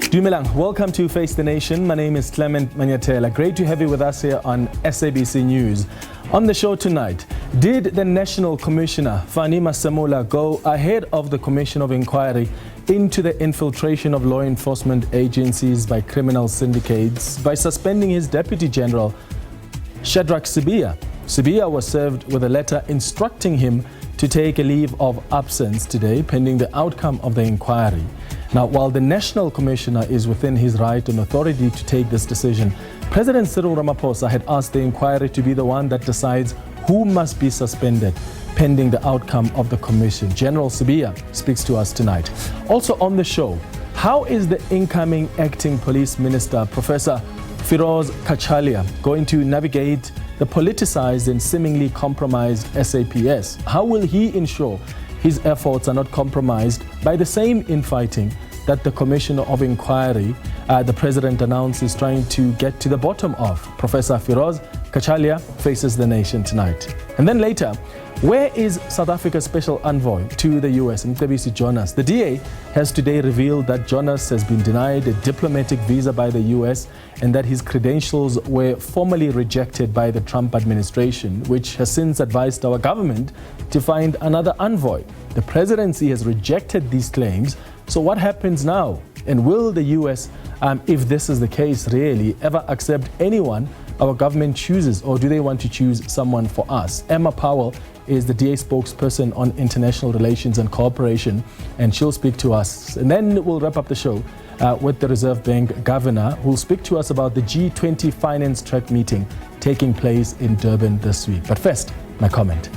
Dumelang, welcome to Face the Nation. My name is Clement Manyatela. Great to have you with us here on SABC News. On the show tonight, did the National Commissioner Fanima Samula go ahead of the Commission of Inquiry into the infiltration of law enforcement agencies by criminal syndicates by suspending his Deputy General Shadrach Sibiya? Sibiya was served with a letter instructing him to take a leave of absence today pending the outcome of the inquiry. Now, while the National Commissioner is within his right and authority to take this decision, President Cyril Ramaphosa had asked the inquiry to be the one that decides who must be suspended pending the outcome of the commission. General Sibiya speaks to us tonight. Also on the show, how is the incoming acting police minister, Professor Firoz Cachalia, going to navigate the politicized and seemingly compromised SAPS? How will he ensure his efforts are not compromised by the same infighting that the Commissioner of Inquiry, the President announced, is trying to get to the bottom of? Professor Firoz Cachalia faces the nation tonight. And then later, where is South Africa's special envoy to the US, Mcebisi Jonas? The DA has today revealed that Jonas has been denied a diplomatic visa by the US and that his credentials were formally rejected by the Trump administration, which has since advised our government to find another envoy. The presidency has rejected these claims. So what happens now? And will the US, if this is the case really, ever accept anyone our government chooses, or do they want to choose someone for us? Emma Powell is the DA spokesperson on international relations and cooperation, and she'll speak to us. And then we'll wrap up the show with the Reserve Bank Governor, who'll speak to us about the G20 finance track meeting taking place in Durban this week. But first, my comment.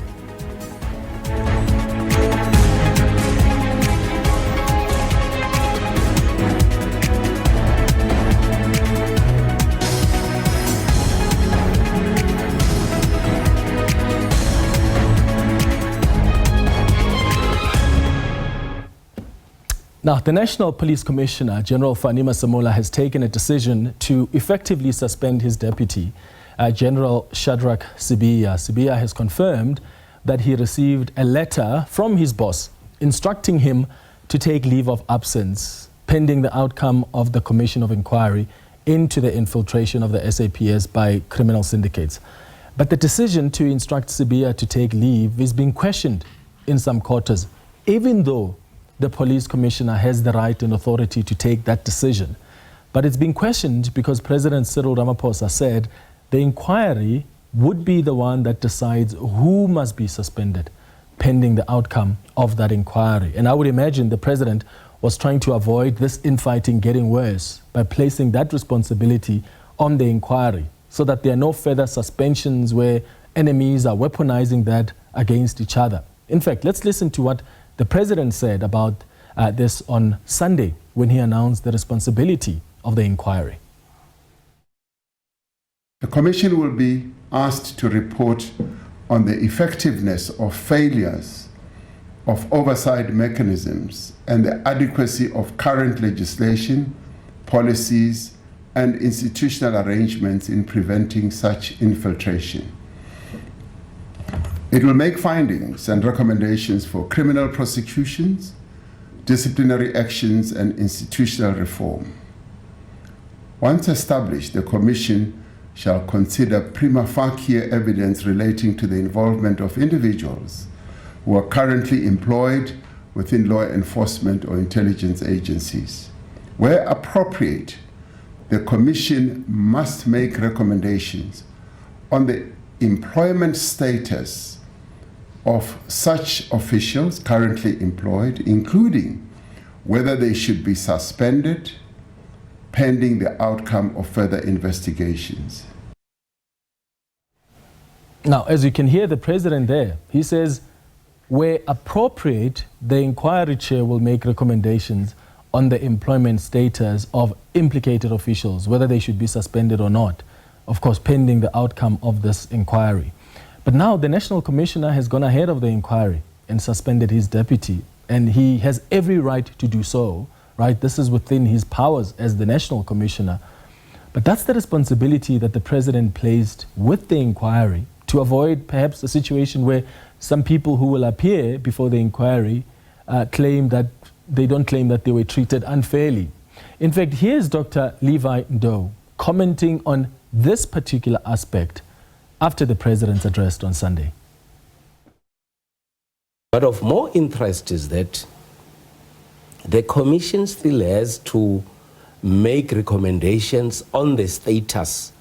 Now, the National Police Commissioner General Fanima Samula has taken a decision to effectively suspend his deputy, General Shadrach Sibiya. Sibiya has confirmed that he received a letter from his boss instructing him to take leave of absence pending the outcome of the Commission of Inquiry into the infiltration of the SAPS by criminal syndicates. But the decision to instruct Sibiya to take leave is being questioned in some quarters, even though the police commissioner has the right and authority to take that decision. But it's been questioned because President Cyril Ramaphosa said the inquiry would be the one that decides who must be suspended pending the outcome of that inquiry. And I would imagine the president was trying to avoid this infighting getting worse by placing that responsibility on the inquiry so that there are no further suspensions where enemies are weaponizing that against each other. In fact, let's listen to what the president said about this on Sunday when he announced the responsibility of the inquiry. The Commission will be asked to report on the effectiveness of failures of oversight mechanisms and the adequacy of current legislation, policies, and institutional arrangements in preventing such infiltration. It will make findings and recommendations for criminal prosecutions, disciplinary actions, and institutional reform. Once established, the Commission shall consider prima facie evidence relating to the involvement of individuals who are currently employed within law enforcement or intelligence agencies. Where appropriate, the Commission must make recommendations on the employment status of such officials currently employed, including whether they should be suspended pending the outcome of further investigations. Now, as you can hear the president there, he says, where appropriate, the inquiry chair will make recommendations on the employment status of implicated officials, whether they should be suspended or not, of course, pending the outcome of this inquiry. But now the National Commissioner has gone ahead of the inquiry and suspended his deputy, and he has every right to do so, right? This is within his powers as the National Commissioner. But that's the responsibility that the President placed with the inquiry to avoid perhaps a situation where some people who will appear before the inquiry claim that they don't claim that they were treated unfairly. In fact, here's Dr. Levi Ndou commenting on this particular aspect after the president's address on Sunday. But of more interest is that the commission still has to make recommendations on the status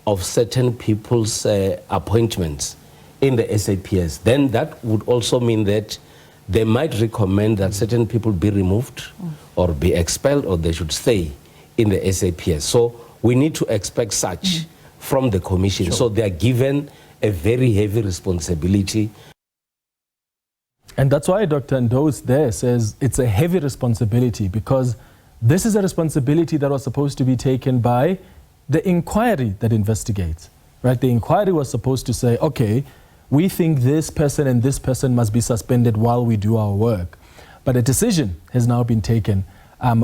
of certain people's appointments in the SAPS. Then that would also mean that they might recommend that certain people be removed or be expelled, or they should stay in the SAPS. So we need to expect such from the commission. Sure. So they are given a very heavy responsibility. And that's why Dr. Ndou there says it's a heavy responsibility, because this is a responsibility that was supposed to be taken by the inquiry that investigates, right? The inquiry was supposed to say, okay, we think this person and this person must be suspended while we do our work. But a decision has now been taken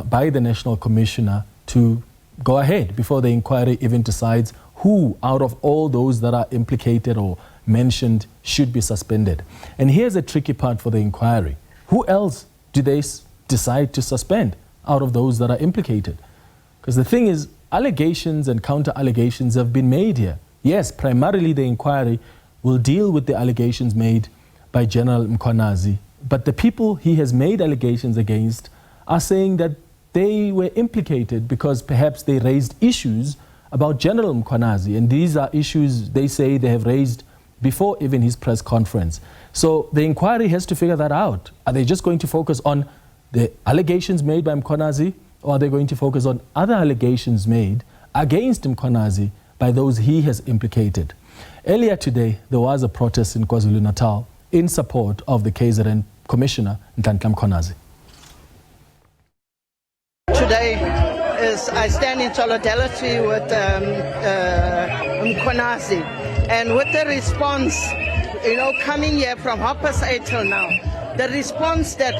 by the National Commissioner to go ahead before the inquiry even decides who out of all those that are implicated or mentioned should be suspended. And here's a tricky part for the inquiry. Who else do they decide to suspend out of those that are implicated? Because the thing is, allegations and counter-allegations have been made here. Yes, primarily the inquiry will deal with the allegations made by General Mkhwanazi, but the people he has made allegations against are saying that they were implicated because perhaps they raised issues about General Mkhwanazi, and these are issues they say they have raised before even his press conference. So the inquiry has to figure that out. Are they just going to focus on the allegations made by Mkhwanazi, or are they going to focus on other allegations made against Mkhwanazi by those he has implicated? Earlier today, there was a protest in KwaZulu-Natal in support of the KZN Commissioner, Nhlanhla Mkhwanazi. Today I stand in solidarity with Mkhwanazi, and with the response, coming here from 8:30 till now, the response that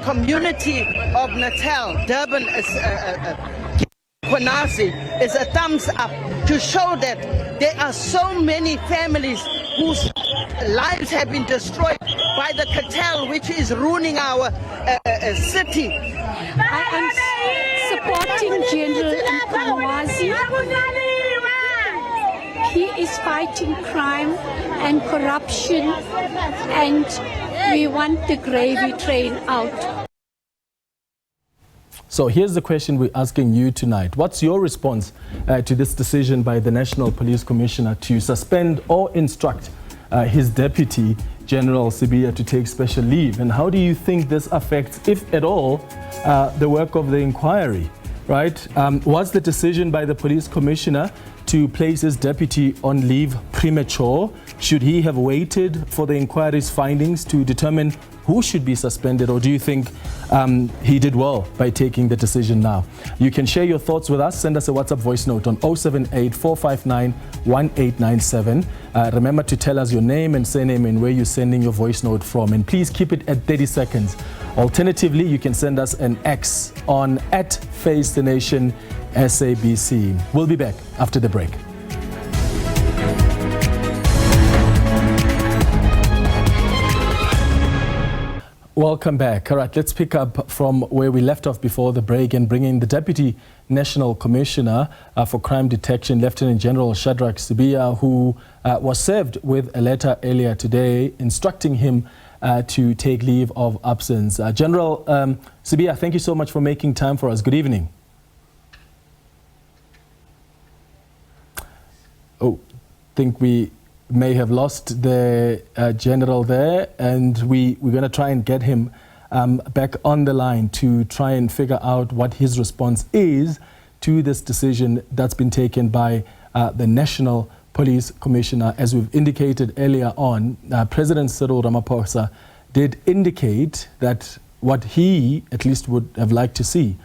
community of Natal, Durban, Mkhwanazi is a thumbs up to show that there are so many families whose lives have been destroyed by the cartel, which is ruining our city. I am supporting General Mkhwanazi. He is fighting crime and corruption, and we want the gravy train out. So here's the question we're asking you tonight. What's your response to this decision by the National Police Commissioner to suspend or instruct his deputy, General Sibiya, to take special leave? And how do you think this affects, if at all, the work of the inquiry, right? Was the decision by the police commissioner to place his deputy on leave premature? Should he have waited for the inquiry's findings to determine who should be suspended, or do you think he did well by taking the decision now? You can share your thoughts with us. Send us a WhatsApp voice note on 078-459-1897. Remember to tell us your name and surname and where you're sending your voice note from, and please keep it at 30 seconds. Alternatively, you can send us an X on @FaceTheNation SABC. We'll be back after the break. Welcome back. All right, let's pick up from where we left off before the break and bring in the Deputy National Commissioner for Crime Detection, Lieutenant General Shadrach Sibiya, who was served with a letter earlier today instructing him to take leave of absence. General Sibiya, thank you so much for making time for us. Good evening. Oh, I think we may have lost the general there, and we're going to try and get him back on the line to try and figure out what his response is to this decision that's been taken by the National Police Commissioner. As we've indicated earlier on, President Cyril Ramaphosa did indicate that what he at least would have liked to see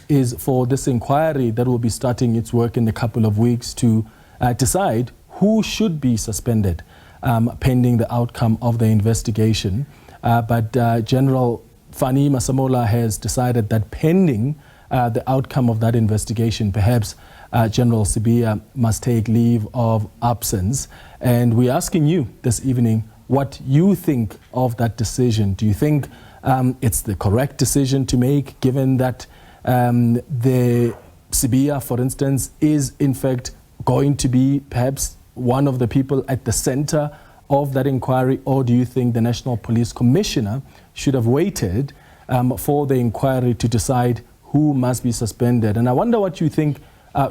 is for this inquiry that will be starting its work in a couple of weeks to decide who should be suspended pending the outcome of the investigation. But General Fani Masemola has decided that pending the outcome of that investigation, perhaps General Sibiya must take leave of absence. And we're asking you this evening what you think of that decision. Do you think it's the correct decision to make, given that the Sibiya, for instance, is in fact going to be perhaps one of the people at the center of that inquiry, or do you think the National Police Commissioner should have waited for the inquiry to decide who must be suspended? And I wonder what you think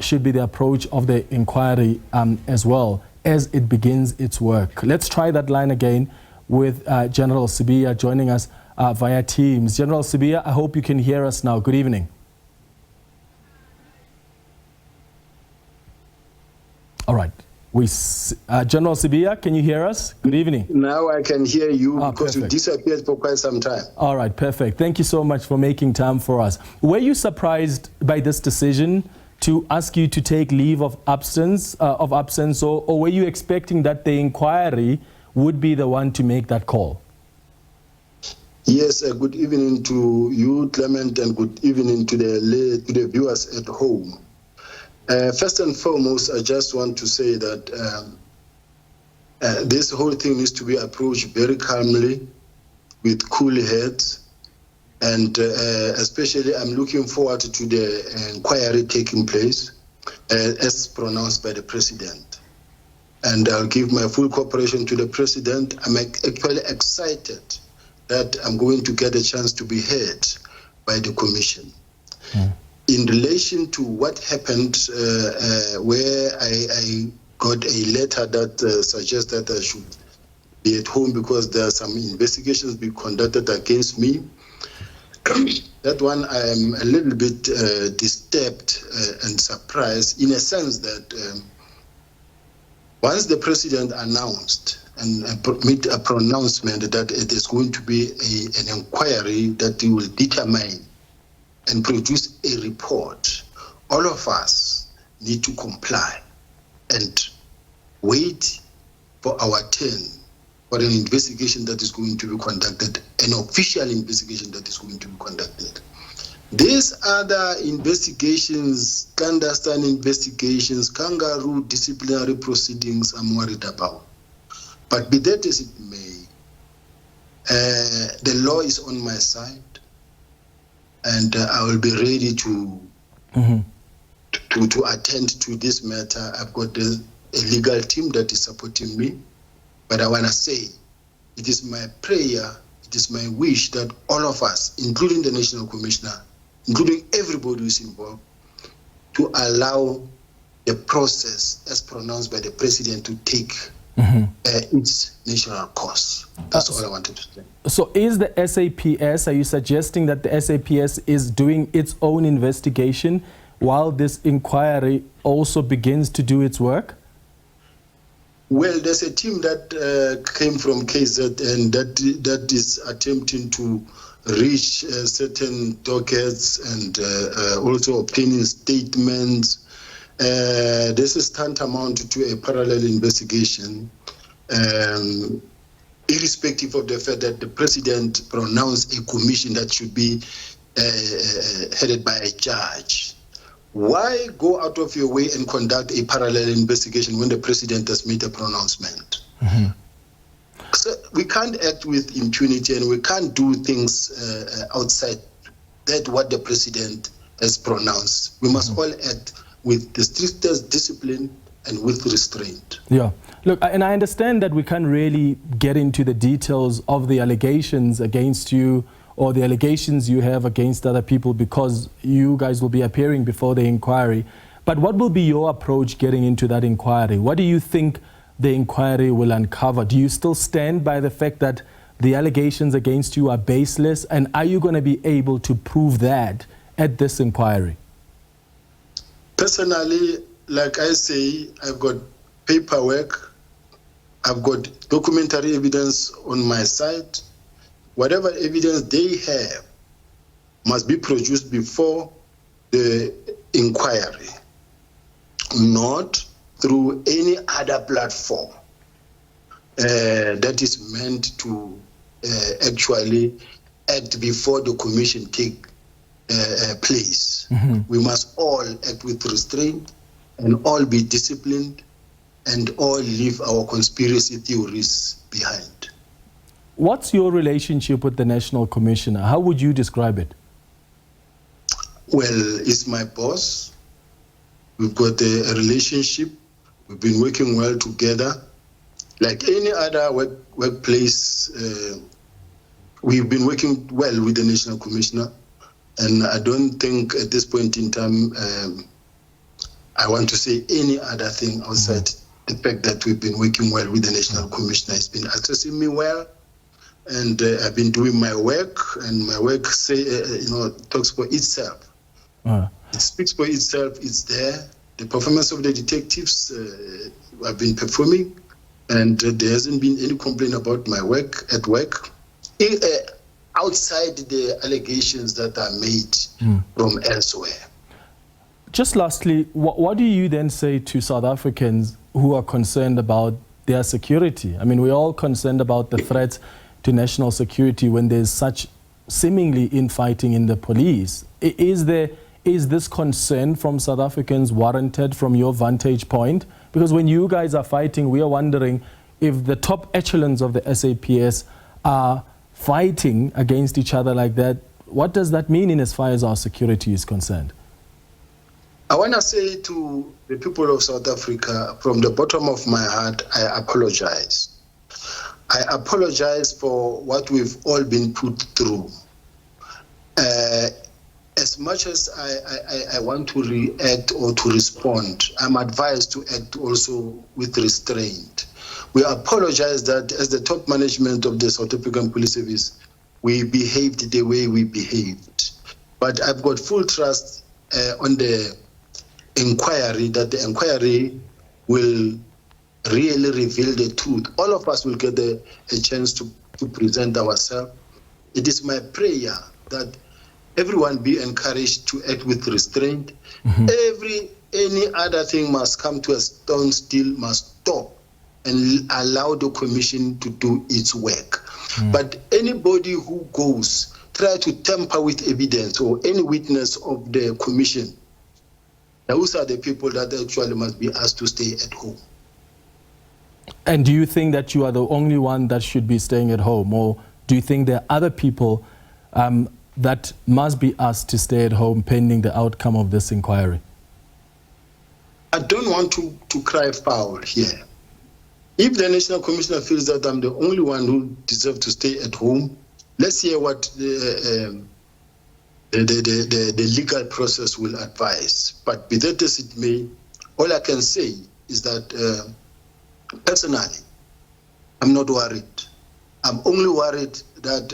should be the approach of the inquiry as well as it begins its work. Let's try that line again with General Sibiya joining us via Teams. General Sibiya, I hope you can hear us now. Good evening. All right. General Sibiya, can you hear us? Good evening. Now I can hear you because perfect. you disappeared for quite some time. All right, perfect. Thank you so much for making time for us. Were you surprised by this decision to ask you to take leave of absence, or were you expecting that the inquiry would be the one to make that call? Yes, good evening to you, Clement, and good evening to the viewers at home. First and foremost, I just want to say that this whole thing needs to be approached very calmly, with cool heads, and especially I'm looking forward to the inquiry taking place as pronounced by the President. And I'll give my full cooperation to the President. I'm actually excited that I'm going to get a chance to be heard by the Commission. In relation to what happened, where I got a letter that suggests that I should be at home because there are some investigations being conducted against me, that one I am a little bit disturbed and surprised, in a sense that once the President announced and made a pronouncement that it is going to be an inquiry that will determine and produce a report, all of us need to comply and wait for our turn for an investigation that is going to be conducted, an official investigation that is going to be conducted. These other investigations, clandestine investigations, kangaroo disciplinary proceedings, I'm worried about. But be that as it may, the law is on my side, and I will be ready to attend to this matter. I've got a legal team that is supporting me, but I want to say it is my prayer, it is my wish that all of us, including the National Commissioner, including everybody who is involved, to allow the process as pronounced by the President to take its natural course. That's all I wanted to say. So is the SAPS, are you suggesting that the SAPS is doing its own investigation while this inquiry also begins to do its work? Well, there's a team that came from KZ and that is attempting to reach certain dockets and also obtaining statements. This is tantamount to a parallel investigation, irrespective of the fact that the President pronounced a commission that should be headed by a judge. Why go out of your way and conduct a parallel investigation when the President has made a pronouncement? So we can't act with impunity, and we can't do things outside that what the President has pronounced. We must all act with the strictest discipline and with restraint. Yeah. Look, and I understand that we can't really get into the details of the allegations against you or the allegations you have against other people because you guys will be appearing before the inquiry. But what will be your approach getting into that inquiry? What do you think the inquiry will uncover? Do you still stand by the fact that the allegations against you are baseless? And are you going to be able to prove that at this inquiry? Personally, like I say, I've got paperwork, I've got documentary evidence on my side. Whatever evidence they have must be produced before the inquiry, not through any other platform that is meant to actually act before the commission take place. We must all act with restraint and all be disciplined and all leave our conspiracy theories behind. What's your relationship with the National Commissioner? How would you describe it? is my boss. We've got a relationship. We've been working well together. Like any other workplace, we've been working well with the National Commissioner. And I don't think at this point in time, I want to say any other thing outside the fact that we've been working well with the National Commissioner. He's been assessing me well, and I've been doing my work, and my work talks for itself. It speaks for itself. It's there. The performance of the detectives have been performing, and there hasn't been any complaint about my work at work. Outside the allegations that are made from elsewhere. Just lastly, what do you then say to South Africans who are concerned about their security? I mean, we're all concerned about the threats to national security when there's such seemingly infighting in the police. Is this concern from South Africans warranted from your vantage point? Because when you guys are fighting, we are wondering if the top echelons of the SAPS are fighting against each other like that. What does that mean in as far as our security is concerned? I want to say to the people of South Africa, from the bottom of my heart, I apologize. I apologize for what we've all been put through. As much as I want to react or to respond, I'm advised to act also with restraint. We apologize that as the top management of the South African Police Service, we behaved the way we behaved. But I've got full trust on the inquiry, that the inquiry will really reveal the truth. All of us will get a chance to present ourselves. It is my prayer that everyone be encouraged to act with restraint. Any other thing must come to a standstill, must stop and allow the commission to do its work. But anybody who goes, try to tamper with evidence or any witness of the commission, those are the people that actually must be asked to stay at home. And do you think that you are the only one that should be staying at home? Or do you think there are other people that must be asked to stay at home pending the outcome of this inquiry? I don't want to cry foul here. If the National Commissioner feels that I'm the only one who deserves to stay at home, let's hear what the legal process will advise. But be that as it may, all I can say is that personally, I'm not worried. I'm only worried that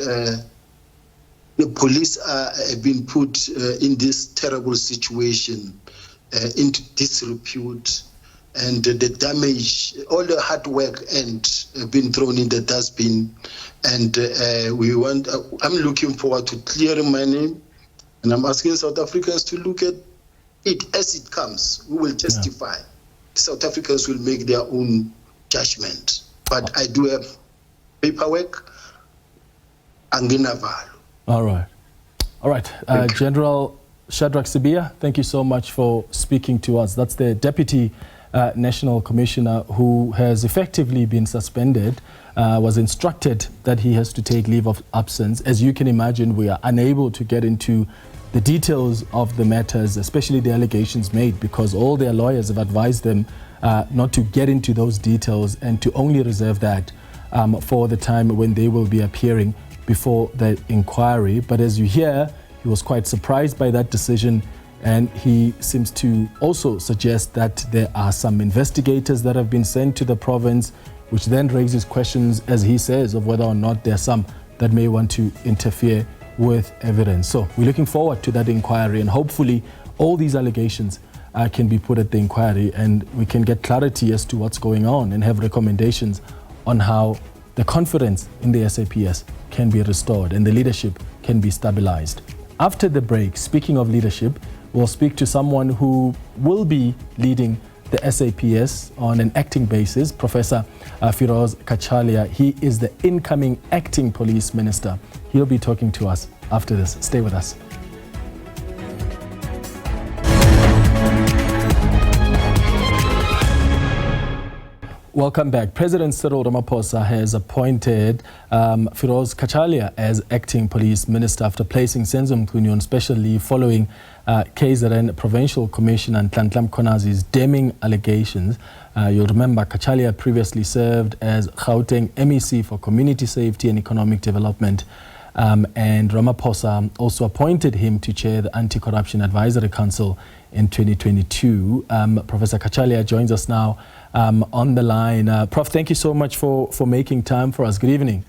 the police have been put in this terrible situation, into disrepute, and the damage, all the hard work have been thrown in the dustbin. And I'm looking forward to clearing my name, and I'm asking South Africans to look at it as it comes. We will testify. South Africans will make their own judgment. But I do have paperwork. All right. General Shadrach Sibiya, thank you so much for speaking to us. That's the Deputy National Commissioner who has effectively been suspended, was instructed that he has to take leave of absence. As you can imagine, we are unable to get into the details of the matters, especially the allegations made, because all their lawyers have advised them not to get into those details and to only reserve that for the time when they will be appearing before the inquiry. But as you hear, he was quite surprised by that decision, and he seems to also suggest that there are some investigators that have been sent to the province, which then raises questions, as he says, of whether or not there are some that may want to interfere with evidence. So we're looking forward to that inquiry, and hopefully all these allegations can be put at the inquiry, and we can get clarity as to what's going on and have recommendations on how the confidence in the SAPS can be restored and the leadership can be stabilized. After the break, speaking of leadership, we'll speak to someone who will be leading the SAPS on an acting basis, Professor Firoz Cachalia. He is the incoming acting police minister. He'll be talking to us after this. Stay with us. Welcome back. President Cyril Ramaphosa has appointed Firoz Cachalia as acting police minister after placing Senzo Mchunu on special leave following KZN Provincial Commissioner Nhlanhla Mkhonazi's damning allegations. You'll remember Cachalia previously served as Gauteng MEC for Community Safety and Economic Development. And Ramaphosa also appointed him to chair the Anti-Corruption Advisory Council in 2022. Professor Cachalia joins us now on the line. Prof, thank you so much for making time for us. Good evening.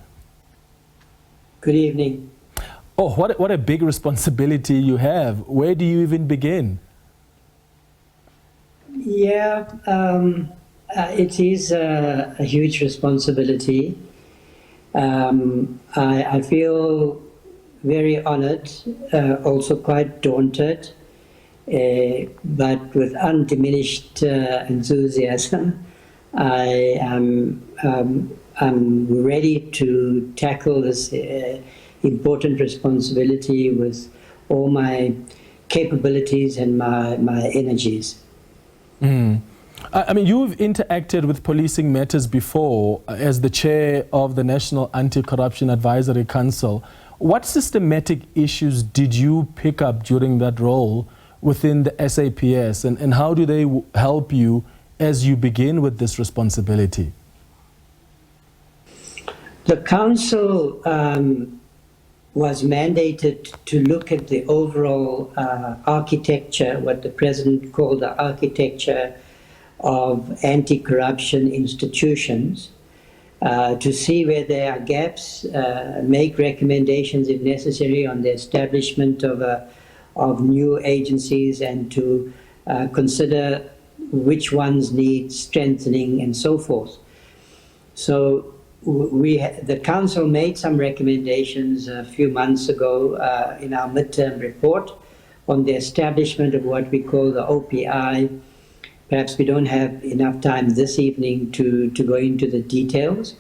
Good evening. Oh, what a big responsibility you have. Where do you even begin? Yeah, it is a huge responsibility. I feel very honored, also quite daunted, but with undiminished enthusiasm. I'm ready to tackle this important responsibility with all my capabilities and my energies. I mean, you've interacted with policing matters before as the chair of the National Anti-Corruption Advisory Council. What systematic issues did you pick up during that role within the SAPS, and how do they help you as you begin with this responsibility? The council was mandated to look at the overall architecture, what the president called the architecture of anti-corruption institutions, to see where there are gaps, make recommendations if necessary on the establishment of new agencies, and to consider which ones need strengthening and so forth. So the council made some recommendations a few months ago in our midterm report on the establishment of what we call the OPI. Perhaps we don't have enough time this evening to go into the details.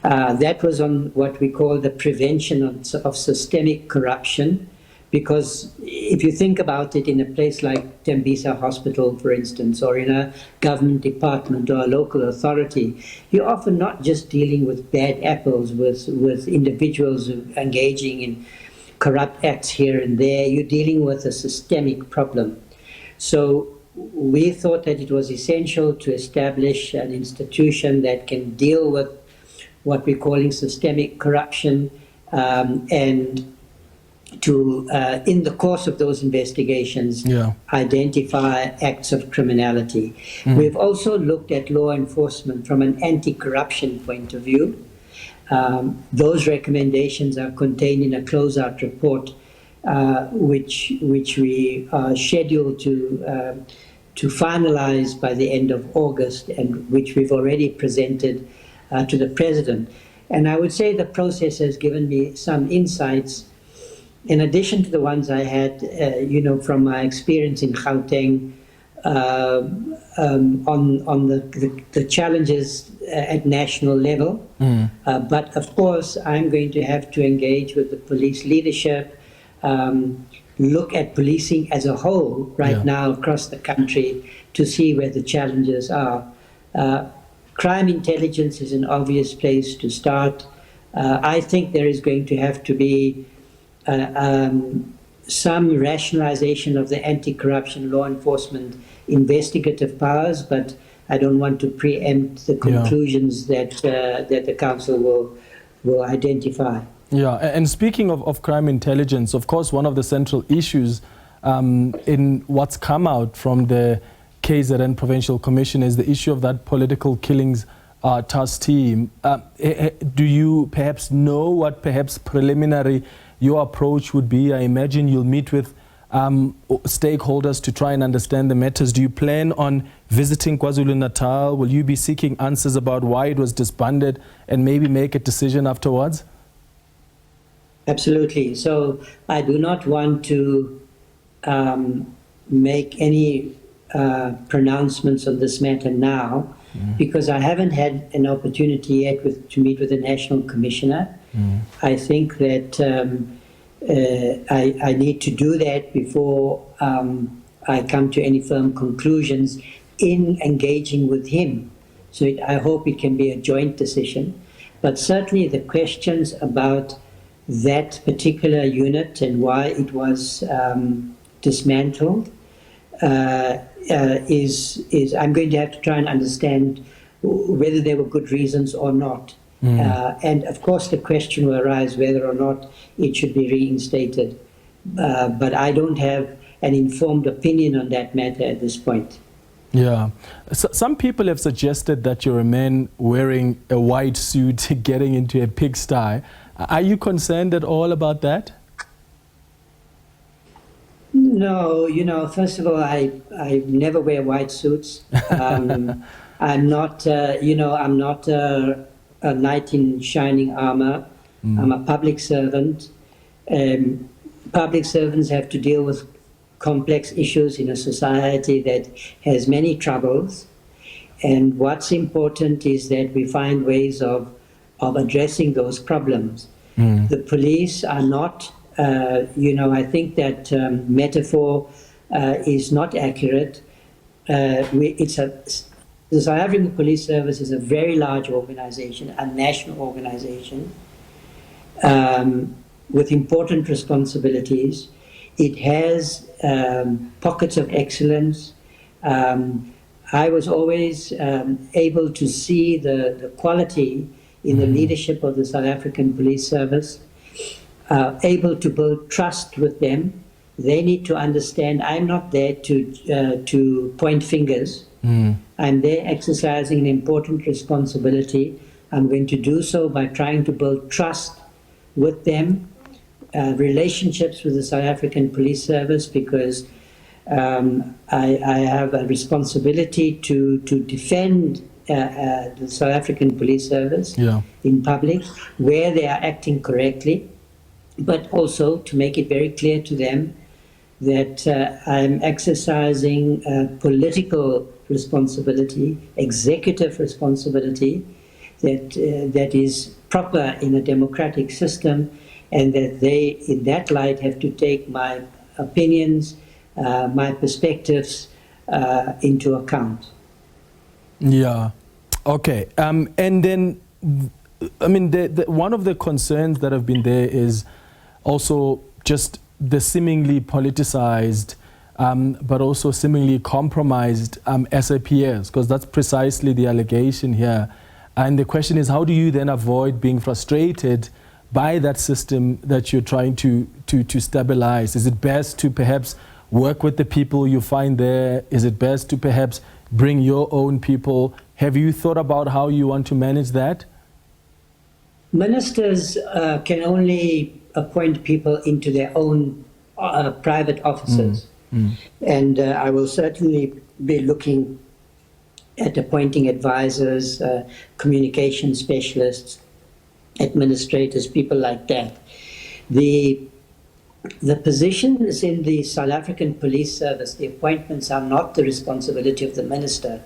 That was on what we call the prevention of systemic corruption, because if you think about it, in a place like Mcebisi Hospital, for instance, or in a government department or a local authority, you're often not just dealing with bad apples, with individuals engaging in corrupt acts here and there. You're dealing with a systemic problem. So we thought that it was essential to establish an institution that can deal with what we're calling systemic corruption, and to, in the course of those investigations, identify acts of criminality. We've also looked at law enforcement from an anti-corruption point of view. Those recommendations are contained in a closeout report, which we are scheduled to finalize by the end of August, and which we've already presented to the president. And I would say the process has given me some insights, in addition to the ones I had, from my experience in Gauteng, on the challenges at national level. But of course, I'm going to have to engage with the police leadership, look at policing as a whole now across the country to see where the challenges are. Crime intelligence is an obvious place to start. I think there is going to have to be some rationalization of the anti-corruption law enforcement investigative powers, but I don't want to preempt the conclusions that the council will identify. Yeah, and speaking of crime intelligence, of course, one of the central issues in what's come out from the KZN Provincial Commission is the issue of that political killings task team. Do you perhaps know what perhaps preliminary your approach would be? I imagine you'll meet with stakeholders to try and understand the matters. Do you plan on visiting KwaZulu-Natal? Will you be seeking answers about why it was disbanded and maybe make a decision afterwards? Absolutely. So I do not want to make any pronouncements on this matter now, because I haven't had an opportunity yet to meet with the National Commissioner. I think that I need to do that before I come to any firm conclusions in engaging with him So I hope it can be a joint decision. But certainly the questions about that particular unit and why it was dismantled is I'm going to have to try and understand whether there were good reasons or not. And of course the question will arise whether or not it should be reinstated. But I don't have an informed opinion on that matter at this point. Yeah. So some people have suggested that you're a man wearing a white suit getting into a pigsty. Are you concerned at all about that? No, first of all, I never wear white suits. I'm not, I'm not a knight in shining armor. I'm a public servant. Public servants have to deal with complex issues in a society that has many troubles. And what's important is that we find ways of addressing those problems. The police are not, I think that metaphor is not accurate. The South African Police Service is a very large organization, a national organization, with important responsibilities. It has pockets of excellence. I was always able to see the quality in the leadership of the South African Police Service, able to build trust with them. They need to understand I'm not there to point fingers. I'm there exercising an important responsibility. I'm going to do so by trying to build trust with them, relationships with the South African Police Service, because I have a responsibility to defend the South African Police Service in public where they are acting correctly, but also to make it very clear to them that I'm exercising political responsibility, executive responsibility that is proper in a democratic system, and that they, in that light, have to take my opinions, my perspectives into account. Yeah. Okay. And then, I mean, one of the concerns that have been there is also just the seemingly politicized, but also seemingly compromised SAPS, because that's precisely the allegation here. And the question is, how do you then avoid being frustrated by that system that you're trying to stabilize? Is it best to perhaps work with the people you find there? Is it best to perhaps bring your own people? Have you thought about how you want to manage that? Ministers can only appoint people into their own private offices. And I will certainly be looking at appointing advisors, communication specialists, administrators, people like that. The positions in the South African Police Service, the appointments are not the responsibility of the minister,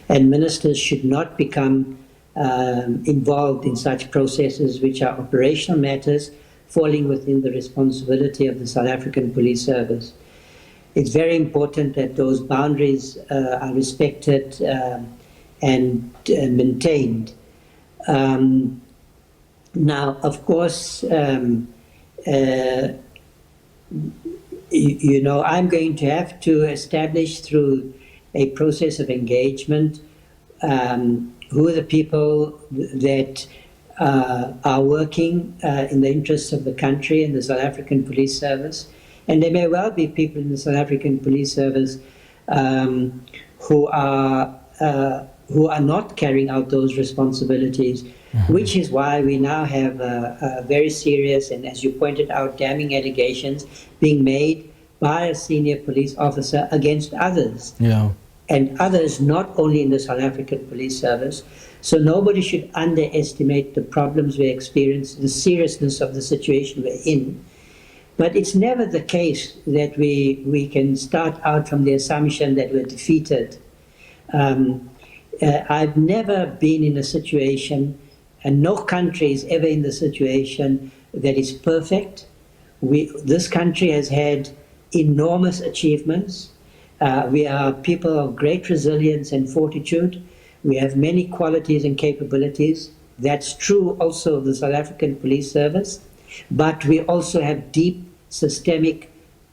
and ministers should not become involved in such processes which are operational matters falling within the responsibility of the South African Police Service. It's very important that those boundaries are respected and maintained. Now, of course, I'm going to have to establish through a process of engagement who are the people that are working in the interests of the country and the South African Police Service. And there may well be people in the South African Police Service who are not carrying out those responsibilities, which is why we now have very serious and, as you pointed out, damning allegations being made by a senior police officer against others. And others not only in the South African Police Service. So nobody should underestimate the problems we experience, the seriousness of the situation we're in. But it's never the case that we can start out from the assumption that we're defeated. I've never been in a situation, and no country is ever in the situation that is perfect. This country has had enormous achievements. We are people of great resilience and fortitude. We have many qualities and capabilities. That's true also of the South African Police Service, but we also have deep systemic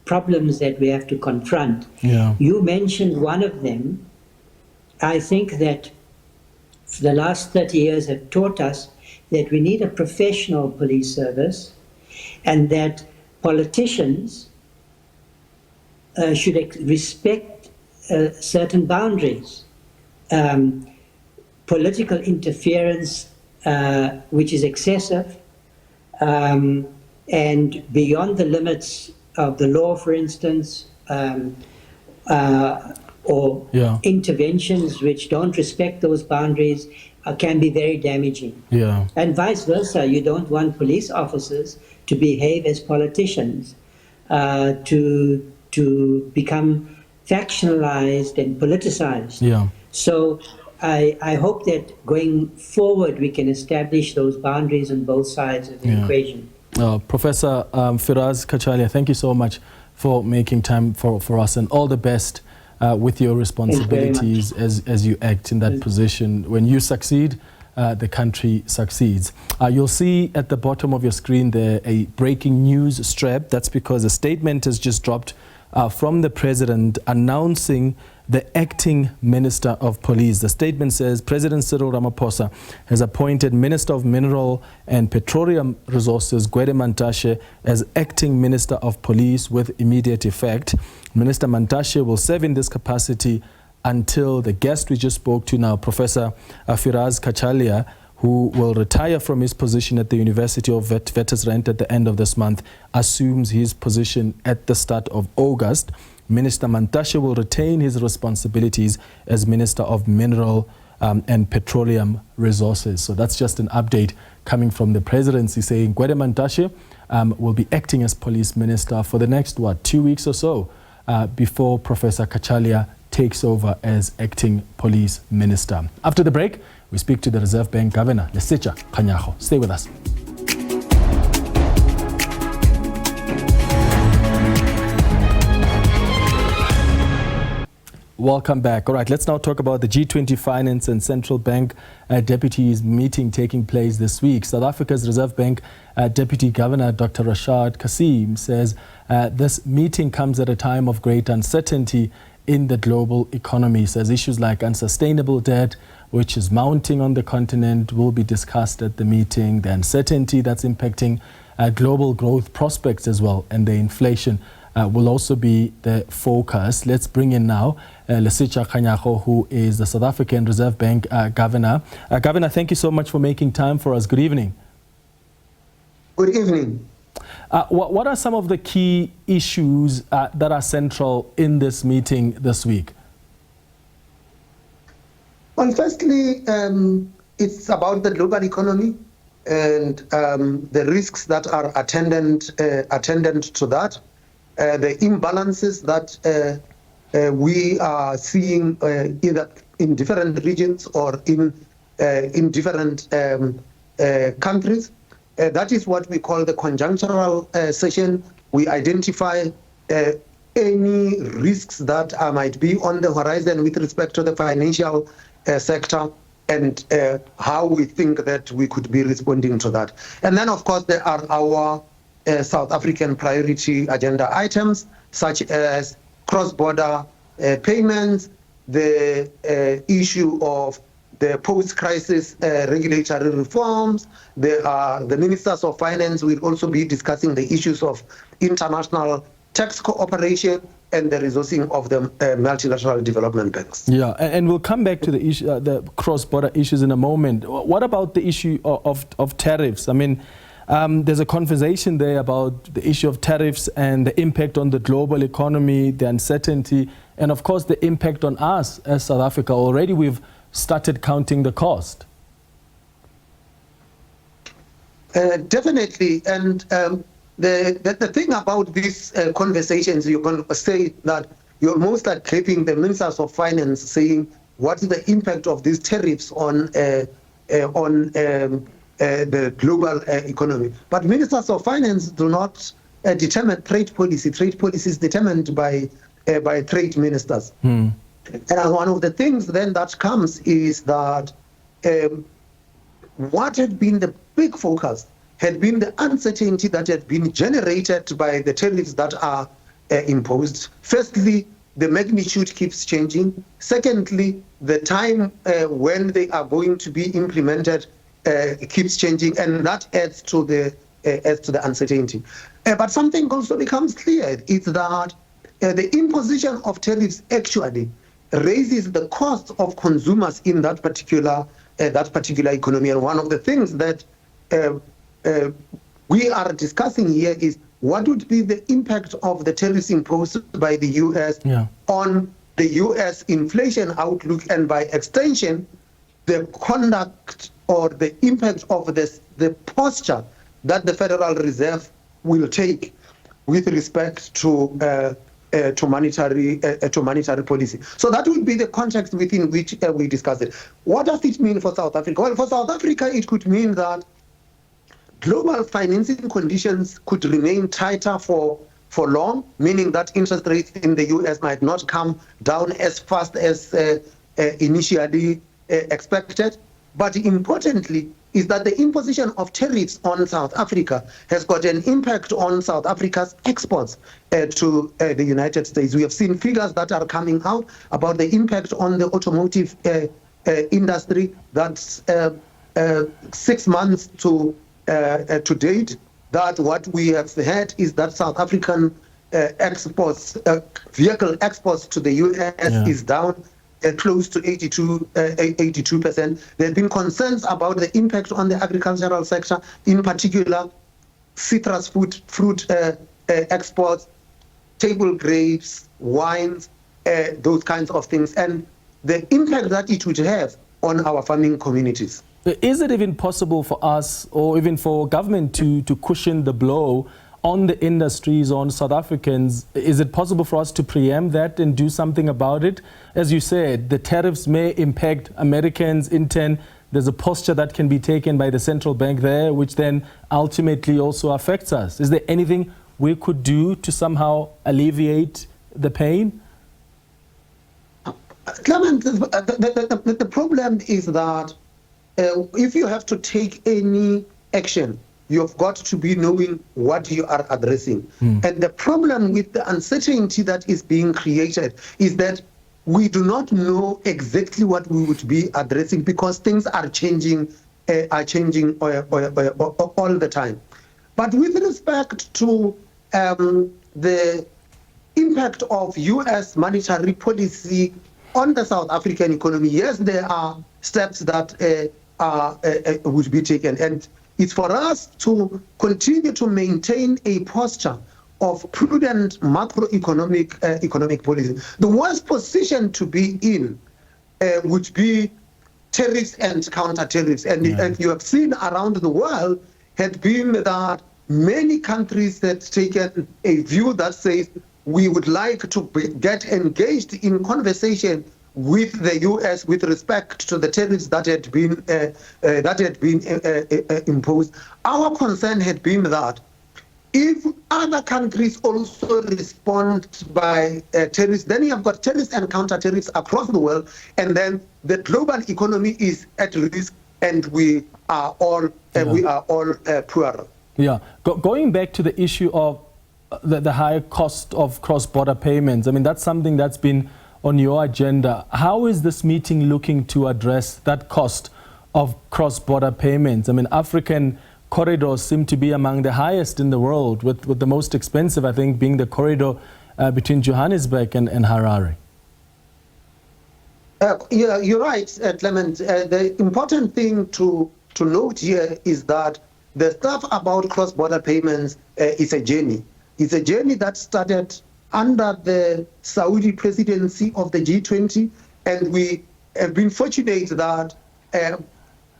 problems that we have to confront. Yeah. You mentioned one of them. I think that the last 30 years have taught us that we need a professional police service, and that politicians should respect certain boundaries. Political interference, which is excessive, and beyond the limits of the law, for instance, or interventions which don't respect those boundaries, can be very damaging. Yeah. And vice versa. You don't want police officers to behave as politicians, to become factionalized and politicized. Yeah. So I hope that going forward we can establish those boundaries on both sides of the equation. Professor Firoz Cachalia, thank you so much for making time for us, and all the best with your responsibilities as you act in that position. When you succeed, the country succeeds. You'll see at the bottom of your screen there a breaking news strap. That's because a statement has just dropped from the President announcing the acting Minister of Police. The statement says President Cyril Ramaphosa has appointed Minister of Mineral and Petroleum Resources Gwede Mantashe as acting Minister of Police with immediate effect. Minister Mantashe will serve in this capacity until the guest we just spoke to now, Professor Firoz Cachalia, who will retire from his position at the University of Witwatersrand at the end of this month, assumes his position at the start of August. Minister Mantashe will retain his responsibilities as Minister of Mineral and Petroleum Resources. So that's just an update coming from the presidency saying Gwede Mantashe will be acting as police minister for the next, 2 weeks or so before Professor Cachalia takes over as acting police minister. After the break, we speak to the Reserve Bank Governor Lesetja Kganyago. Stay with us. Welcome back. All right, let's now talk about the G20 Finance and Central Bank Deputies meeting taking place this week. South Africa's Reserve Bank Deputy Governor Dr. Rashad Kasim says this meeting comes at a time of great uncertainty in the global economy. Says issues like unsustainable debt, which is mounting on the continent, will be discussed at the meeting. The uncertainty that's impacting global growth prospects as well, and the inflation will also be the focus. Let's bring in now Lesetja Kganyago, who is the South African Reserve Bank Governor. Governor, thank you so much for making time for us. Good evening. Good evening. What are some of the key issues that are central in this meeting this week? Well, firstly, it's about the global economy and the risks that are attendant to that. The imbalances that we are seeing either in different regions or in different countries. That is what we call the conjunctural session. We identify any risks that might be on the horizon with respect to the financial sector and how we think that we could be responding to that. And then, of course, there are our South African priority agenda items, such as cross-border payments, the issue of the post-crisis regulatory reforms. The ministers of finance will also be discussing the issues of international tax cooperation and the resourcing of the multilateral development banks. Yeah, and we'll come back to the issue, the cross-border issues in a moment. What about the issue of tariffs? I mean, there's a conversation there about the issue of tariffs and the impact on the global economy, the uncertainty, and of course the impact on us as South Africa. Already we've started counting the cost. Definitely, and the thing about these conversations, you're going to say that you're most like clipping the ministers of finance saying what is the impact of these tariffs on the global economy. But ministers of finance do not determine trade policy. Trade policy is determined by trade ministers. And one of the things then that comes is that what had been the big focus had been the uncertainty that had been generated by the tariffs that are imposed. Firstly, the magnitude keeps changing. Secondly, the time when they are going to be implemented keeps changing, and that adds to the uncertainty. But something also becomes clear is that the imposition of tariffs actually raises the cost of consumers in that particular economy. And one of the things that we are discussing here is what would be the impact of the tariffs imposed by the U.S. on the U.S. inflation outlook, and by extension, the conduct or the impact of the posture that the Federal Reserve will take with respect to monetary policy. So that would be the context within which we discuss it. What does it mean for South Africa? Well, for South Africa, it could mean that global financing conditions could remain tighter for long, meaning that interest rates in the U.S. might not come down as fast as initially expected. But importantly, is that the imposition of tariffs on South Africa has got an impact on South Africa's exports to the United States. We have seen figures that are coming out about the impact on the automotive industry. That's 6 months to date. That what we have had is that South African exports, vehicle exports to the U.S. is down close to 82%. There have been concerns about the impact on the agricultural sector, in particular citrus fruit exports, table grapes, wines, those kinds of things, and the impact that it would have on our farming communities. Is it even possible for us, or even for government, to cushion the blow on the industries, on South Africans? Is it possible for us to preempt that and do something about it? As you said, the tariffs may impact Americans in turn. There's a posture that can be taken by the central bank there, which then ultimately also affects us. Is there anything we could do to somehow alleviate the pain? Clement, the problem is that if you have to take any action, you've got to be knowing what you are addressing. And the problem with the uncertainty that is being created is that we do not know exactly what we would be addressing, because things are changing all the time. But with respect to the impact of U.S. monetary policy on the South African economy, yes, there are steps that would be taken, and it's for us to continue to maintain a posture of prudent macroeconomic economic policy. The worst position to be in would be tariffs and counter-tariffs. And you have seen around the world had been that many countries had taken a view that says we would like to get engaged in conversation with the U.S. with respect to the tariffs that had been imposed. Our concern had been that if other countries also respond by tariffs, then you have got tariffs and counter-tariffs across the world, and then the global economy is at risk, and we are all poorer. Yeah, going back to the issue of the higher cost of cross-border payments, I mean, that's something that's been on your agenda. How is this meeting looking to address that cost of cross-border payments? I mean, African corridors seem to be among the highest in the world, with the most expensive, I think, being the corridor between Johannesburg and Harare. Yeah, you're right, Clement. The important thing to note here is that the stuff about cross-border payments is a journey. It's a journey that started under the Saudi presidency of the G20, and we have been fortunate that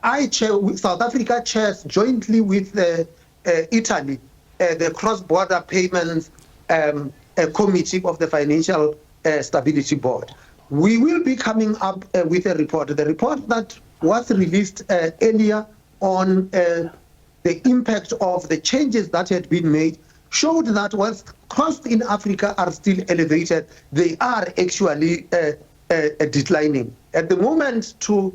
South Africa chairs jointly with Italy the cross-border payments committee of the Financial Stability Board. We will be coming up with a report. The report that was released earlier on the impact of the changes that had been made showed that whilst costs in Africa are still elevated, they are actually declining. At the moment, to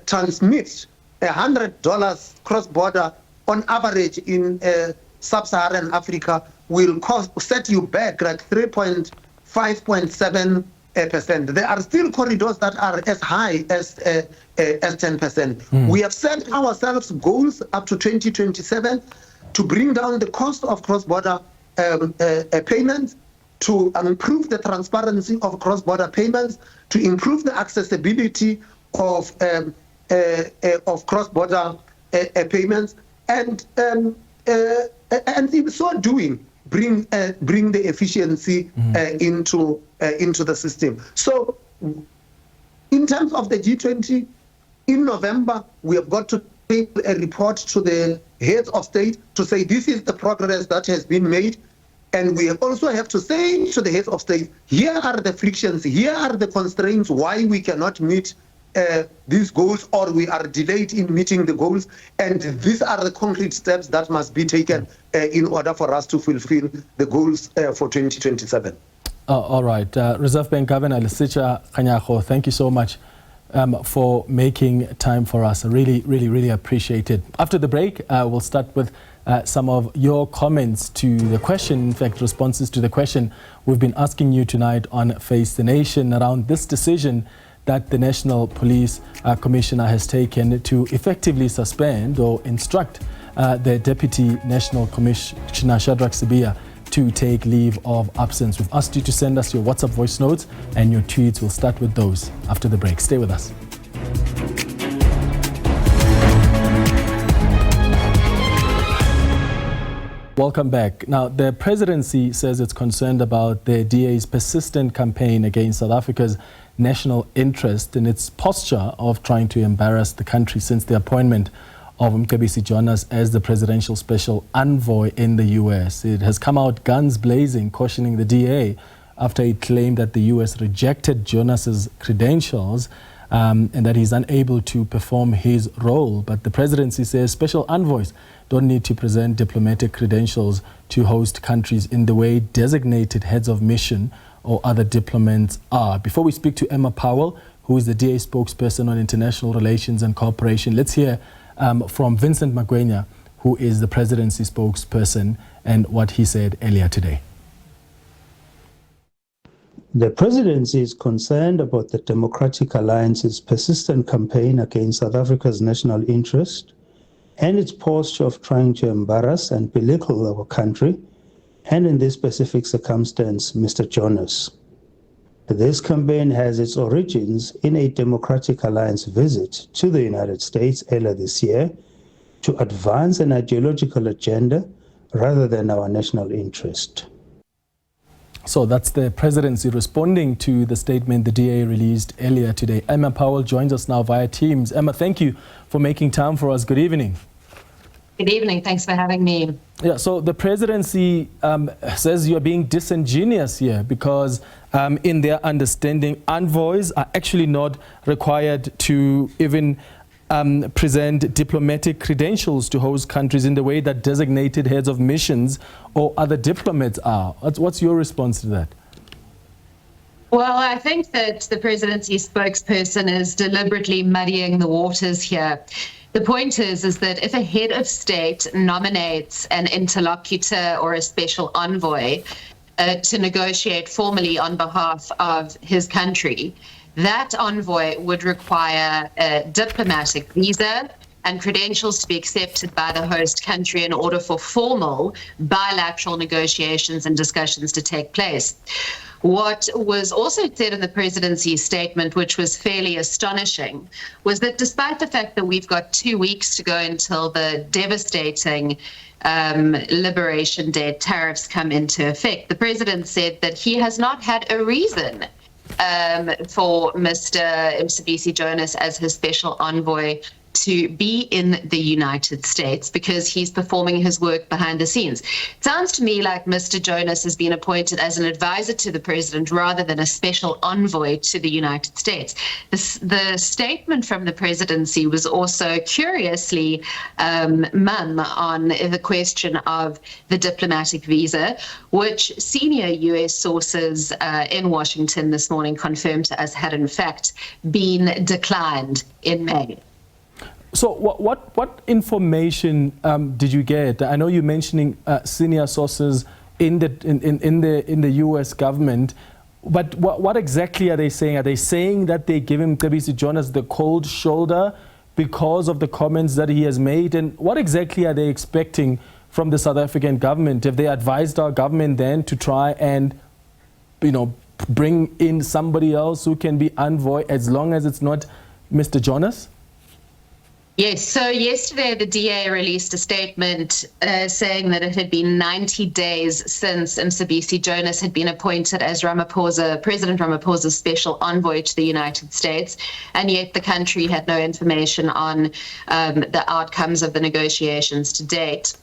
transmit $100 cross-border on average in sub-Saharan Africa will set you back like 5.7%. There are still corridors that are as high as 10%. We have set ourselves goals up to 2027 to bring down the cost of cross-border payments, to improve the transparency of cross-border payments, to improve the accessibility of cross-border payments, and in so doing, bring the efficiency into the system. So, in terms of the G20, in November we have got to take a report to the heads of state to say this is the progress that has been made. And we also have to say to the heads of state, here are the frictions, here are the constraints why we cannot meet these goals, or we are delayed in meeting the goals. And these are the concrete steps that must be taken in order for us to fulfill the goals for 2027. All right. Reserve Bank Governor Lesetja Kganyago, thank you so much for making time for us. I really appreciate it. After the break, we'll start with some of your comments to the question, in fact, responses to the question we've been asking you tonight on Face the Nation around this decision that the National Police Commissioner has taken to effectively suspend or instruct the Deputy National Commissioner, Shadrach Sibiya, to take leave of absence. We've asked you to send us your WhatsApp voice notes and your tweets. We'll start with those after the break. Stay with us. Welcome back. Now, the presidency says it's concerned about the DA's persistent campaign against South Africa's national interest and its posture of trying to embarrass the country since the appointment of Mcebisi Jonas as the presidential special envoy in the U.S. It has come out guns blazing, cautioning the DA after it claimed that the U.S. rejected Jonas's credentials and that he's unable to perform his role. But the presidency says special envoys don't need to present diplomatic credentials to host countries in the way designated heads of mission or other diplomats are. Before we speak to Emma Powell, who is the DA spokesperson on international relations and cooperation, let's hear from Vincent Magwenya, who is the presidency spokesperson, and what he said earlier today. The presidency is concerned about the Democratic Alliance's persistent campaign against South Africa's national interest and its posture of trying to embarrass and belittle our country, and in this specific circumstance, Mr. Jonas. This campaign has its origins in a Democratic Alliance visit to the United States earlier this year to advance an ideological agenda rather than our national interest. So that's the presidency responding to the statement the DA released earlier today. Emma Powell joins us now via Teams. Emma, thank you for making time for us. Good evening. Good evening. Thanks for having me. Yeah, so the presidency says you're being disingenuous here because in their understanding, envoys are actually not required to even present diplomatic credentials to host countries in the way that designated heads of missions or other diplomats are. What's your response to that? Well, I think that the presidency spokesperson is deliberately muddying the waters here. The point is that if a head of state nominates an interlocutor or a special envoy to negotiate formally on behalf of his country, that envoy would require a diplomatic visa and credentials to be accepted by the host country in order for formal bilateral negotiations and discussions to take place. What was also said in the presidency's statement, which was fairly astonishing, was that despite the fact that we've got 2 weeks to go until the devastating Liberation Day tariffs come into effect, the president said that he has not had a reason for Mr. Mcebisi Jonas as his special envoy to be in the United States because he's performing his work behind the scenes. It sounds to me like Mr. Jonas has been appointed as an advisor to the president rather than a special envoy to the United States. The statement from the presidency was also curiously mum on the question of the diplomatic visa, which senior U.S. sources in Washington this morning confirmed to us had in fact been declined in May. So what information did you get? I know you're mentioning senior sources in the U.S. government, but what exactly are they saying? Are they saying that they give Mcebisi Jonas the cold shoulder because of the comments that he has made? And what exactly are they expecting from the South African government? Have they advised our government then to try and, bring in somebody else who can be envoy as long as it's not Mr. Jonas? Yes, so yesterday the DA released a statement saying that it had been 90 days since Mcebisi Jonas had been appointed as President Ramaphosa's special envoy to the United States, and yet the country had no information on the outcomes of the negotiations to date.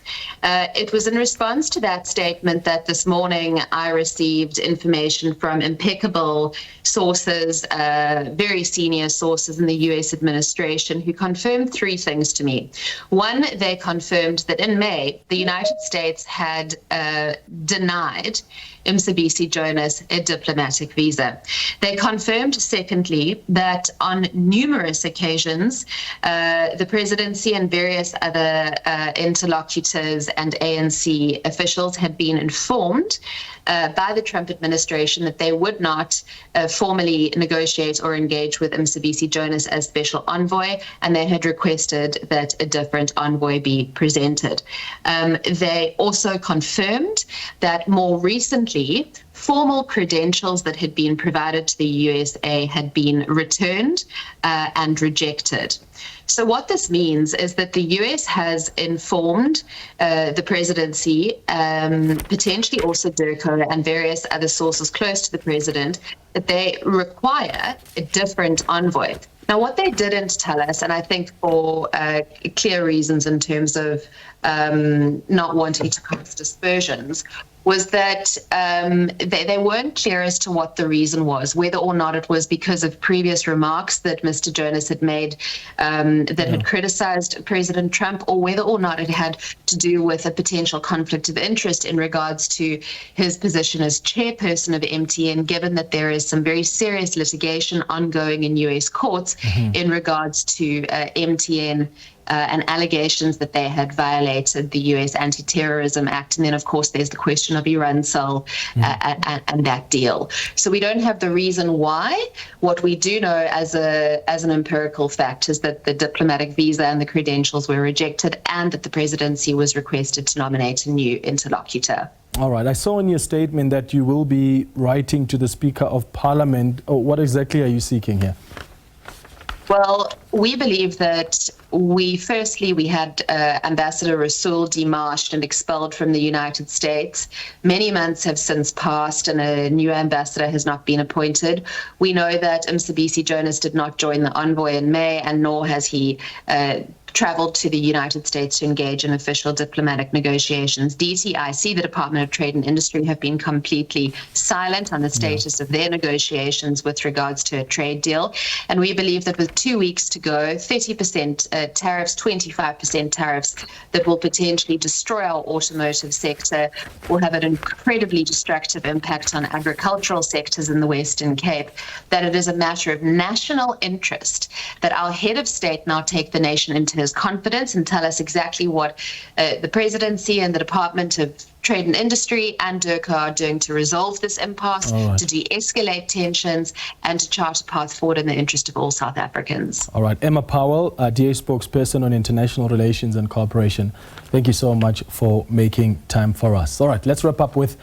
It was in response to that statement that this morning I received information from impeccable sources, very senior sources in the U.S. administration, who confirmed three things to me. One, they confirmed that in May, the United States had denied Mcebisi Jonas a diplomatic visa. They confirmed, secondly, that on numerous occasions, the presidency and various other interlocutors and ANC officials had been informed by the Trump administration that they would not formally negotiate or engage with Mcebisi Jonas as special envoy, and they had requested that a different envoy be presented. They also confirmed that more recently, formal credentials that had been provided to the USA had been returned and rejected. So what this means is that the US has informed the presidency, potentially also DIRCO and various other sources close to the president, that they require a different envoy. Now, what they didn't tell us, and I think for clear reasons in terms of not wanting to cause dispersions, was that they weren't clear as to what the reason was, whether or not it was because of previous remarks that Mr. Jonas had made that had criticized President Trump, or whether or not it had to do with a potential conflict of interest in regards to his position as chairperson of MTN, given that there is some very serious litigation ongoing in US courts in regards to MTN and allegations that they had violated the U.S. Anti-Terrorism Act. And then, of course, there's the question of Iran Cell and that deal. So we don't have the reason why. What we do know as an empirical fact is that the diplomatic visa and the credentials were rejected, and that the presidency was requested to nominate a new interlocutor. All right. I saw in your statement that you will be writing to the Speaker of Parliament. What exactly are you seeking here? Well, we believe that we had Ambassador Rasool demarched and expelled from the United States. Many months have since passed and a new ambassador has not been appointed. We know that Mcebisi Jonas did not join the envoy in May, and nor has he traveled to the United States to engage in official diplomatic negotiations. DTIC, the Department of Trade and Industry, have been completely silent on the status of their negotiations with regards to a trade deal. And we believe that with 2 weeks to go, 30% tariffs, 25% tariffs that will potentially destroy our automotive sector, will have an incredibly destructive impact on agricultural sectors in the Western Cape, that it is a matter of national interest that our head of state now take the nation into his confidence and tell us exactly what the presidency and the Department of Trade and Industry and DIRCO are doing to resolve this impasse, to de-escalate tensions, and to chart a path forward in the interest of all South Africans. All right. Emma Powell, DA spokesperson on international relations and cooperation. Thank you so much for making time for us. All right, let's wrap up with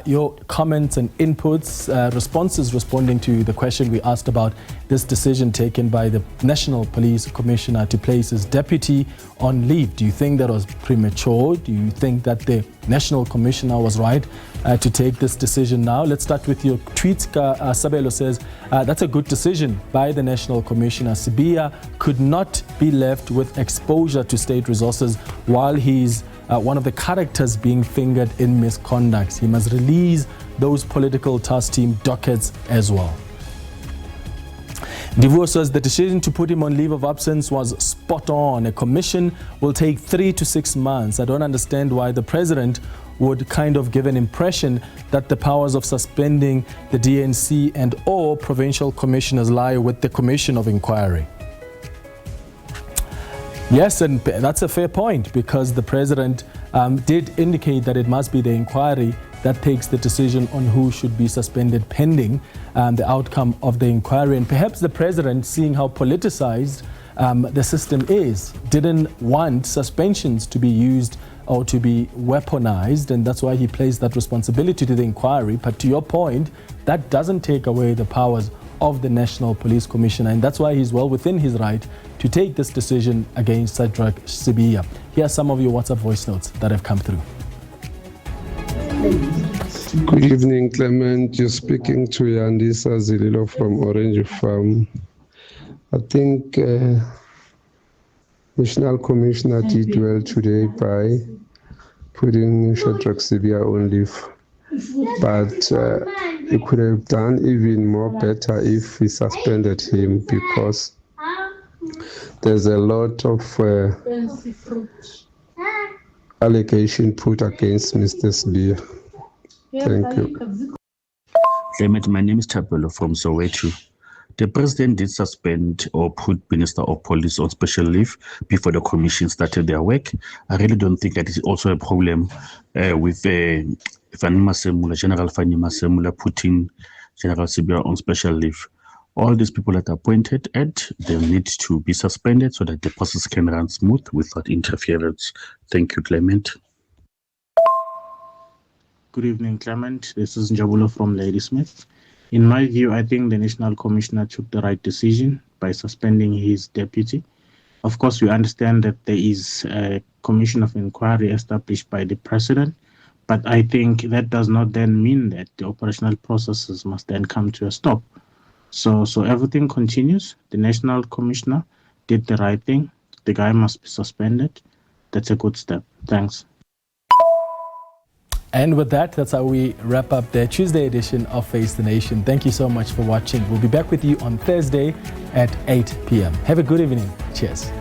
your comments and inputs, responses responding to the question we asked about this decision taken by the National Police Commissioner to place his deputy on leave. Do you think that was premature? Do you think that there National Commissioner was right to take this decision now. Let's start with your tweets. Sabelo says, that's a good decision by the National Commissioner. Sibiya could not be left with exposure to state resources while he's one of the characters being fingered in misconducts. He must release those political task team dockets as well. Divuo says the decision to put him on leave of absence was spot on. A commission will take 3 to 6 months. I don't understand why the president would kind of give an impression that the powers of suspending the DNC and or provincial commissioners lie with the Commission of Inquiry. Yes, and that's a fair point, because the president did indicate that it must be the inquiry that takes the decision on who should be suspended pending the outcome of the inquiry. And perhaps the president, seeing how politicized the system is, didn't want suspensions to be used or to be weaponized, and that's why he placed that responsibility to the inquiry. But to your point, that doesn't take away the powers of the National Police Commissioner, and that's why he's well within his right to take this decision against Shadrach Sibiya. Here are some of your WhatsApp voice notes that have come through. Good evening, Clement. You're speaking to Yandisa Zililo from Orange Farm. I think National Commissioner did well today by putting Shadrach Sibiya on leave. But he could have done even more better if he suspended him, because there's a lot of allegation put against Mr. Sibiya. Thank you. Clement, my name is Tapelo from Soweto. The president did suspend or put Minister of Police on special leave before the commission started their work. I really don't think that is also a problem with General Fani Masemula putting General Sibiya on special leave. All these people that are appointed they need to be suspended so that the process can run smooth without interference. Thank you, Clement. Good evening, Clement. This is Njabulo from Ladysmith. In my view, I think the National Commissioner took the right decision by suspending his deputy. Of course, we understand that there is a commission of inquiry established by the president, but I think that does not then mean that the operational processes must then come to a stop. So everything continues. The National Commissioner did the right thing. The guy must be suspended. That's a good step. Thanks. And with that, that's how we wrap up the Tuesday edition of Face the Nation. Thank you so much for watching. We'll be back with you on Thursday at 8 p.m. Have a good evening. Cheers.